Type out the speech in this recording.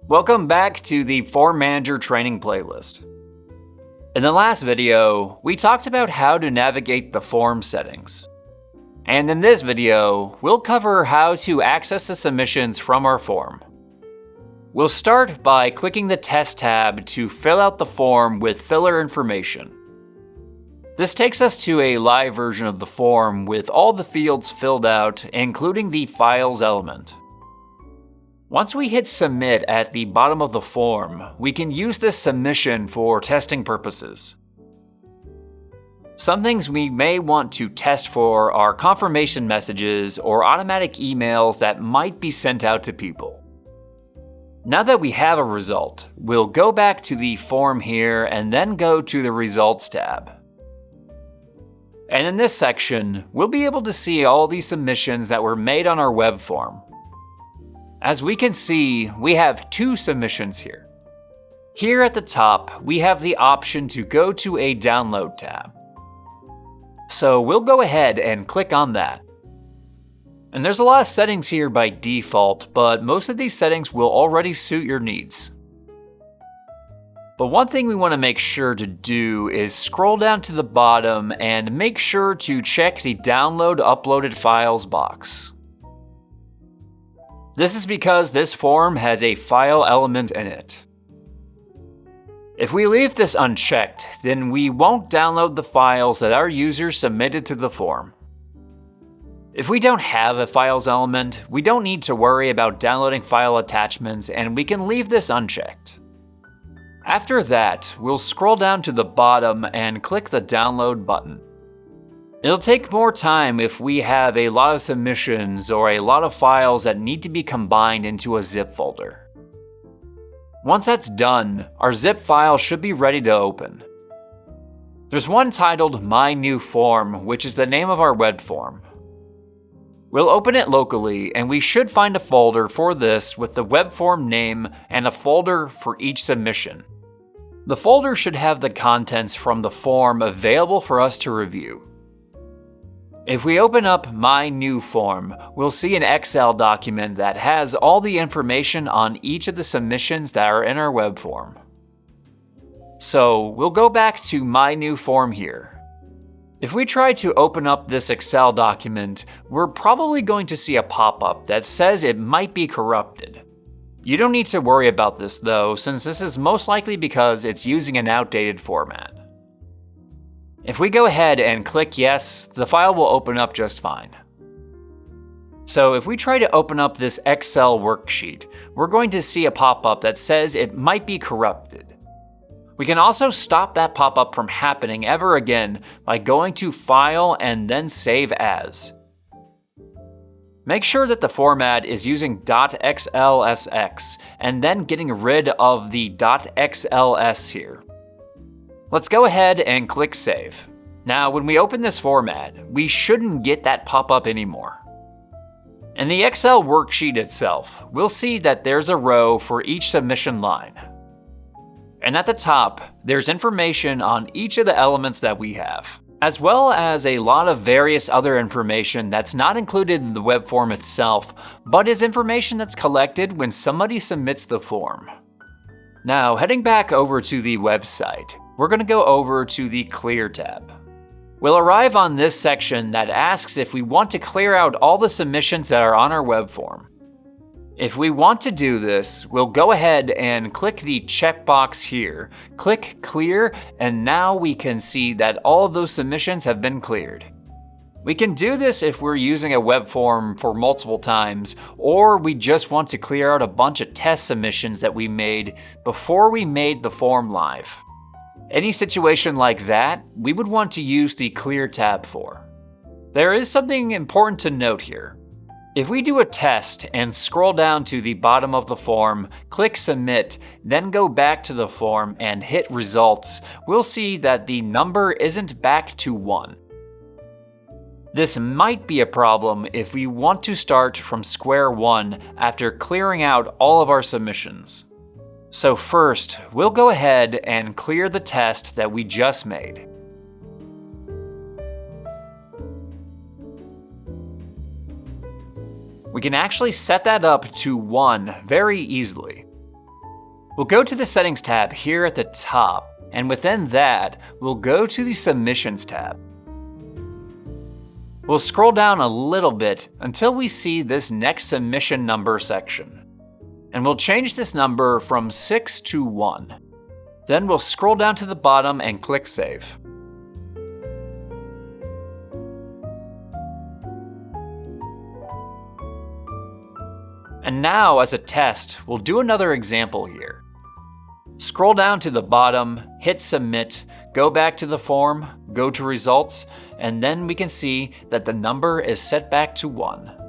Welcome back to the Form Manager training playlist. In the last video, we talked about how to navigate the form settings. And in this video, we'll cover how to access the submissions from our form. We'll start by clicking the Test tab to fill out the form with filler information. This takes us to a live version of the form with all the fields filled out, including the Files element. Once we hit Submit at the bottom of the form, we can use this submission for testing purposes. Some things we may want to test for are confirmation messages or automatic emails that might be sent out to people. Now that we have a result, we'll go back to the form here and then go to the Results tab. And in this section, we'll be able to see all the submissions that were made on our web form. As we can see, we have two submissions here. Here at the top, we have the option to go to a Download tab. So we'll go ahead and click on that. And there's a lot of settings here by default, but most of these settings will already suit your needs. But one thing we want to make sure to do is scroll down to the bottom and make sure to check the Download Uploaded Files box. This is because this form has a file element in it. If we leave this unchecked, then we won't download the files that our users submitted to the form. If we don't have a files element, we don't need to worry about downloading file attachments, and we can leave this unchecked. After that, we'll scroll down to the bottom and click the Download button. It'll take more time if we have a lot of submissions or a lot of files that need to be combined into a zip folder. Once that's done, our zip file should be ready to open. There's one titled My New Form, which is the name of our web form. We'll open it locally, and we should find a folder for this with the web form name and a folder for each submission. The folder should have the contents from the form available for us to review. If we open up My New Form, we'll see an Excel document that has all the information on each of the submissions that are in our web form. So we'll go back to My New Form here. If we try to open up this Excel document, we're probably going to see a pop-up that says it might be corrupted. You don't need to worry about this though, since this is most likely because it's using an outdated format. If we go ahead and click Yes, the file will open up just fine. So if we try to open up this Excel worksheet, we're going to see a pop-up that says it might be corrupted. We can also stop that pop-up from happening ever again by going to File and then Save As. Make sure that the format is using .xlsx and then getting rid of the .xls here. Let's go ahead and click Save. Now, when we open this format, we shouldn't get that pop-up anymore. In the Excel worksheet itself, we'll see that there's a row for each submission line. And at the top, there's information on each of the elements that we have, as well as a lot of various other information that's not included in the web form itself, but is information that's collected when somebody submits the form. Now, heading back over to the website, we're going to go over to the Clear tab. We'll arrive on this section that asks if we want to clear out all the submissions that are on our web form. If we want to do this, we'll go ahead and click the checkbox here, click Clear, and now we can see that all of those submissions have been cleared. We can do this if we're using a web form for multiple times, or we just want to clear out a bunch of test submissions that we made before we made the form live. Any situation like that, we would want to use the Clear tab for. There is something important to note here. If we do a test and scroll down to the bottom of the form, click Submit, then go back to the form and hit Results, we'll see that the number isn't back to 1. This might be a problem if we want to start from square one after clearing out all of our submissions. So first, we'll go ahead and clear the test that we just made. We can actually set that up to 1 very easily. We'll go to the Settings tab here at the top, and within that, we'll go to the Submissions tab. We'll scroll down a little bit until we see this next submission number section. And we'll change this number from 6 to 1. Then we'll scroll down to the bottom and click Save. And now, as a test, we'll do another example here. Scroll down to the bottom, hit Submit, go back to the form, go to Results, and then we can see that the number is set back to 1.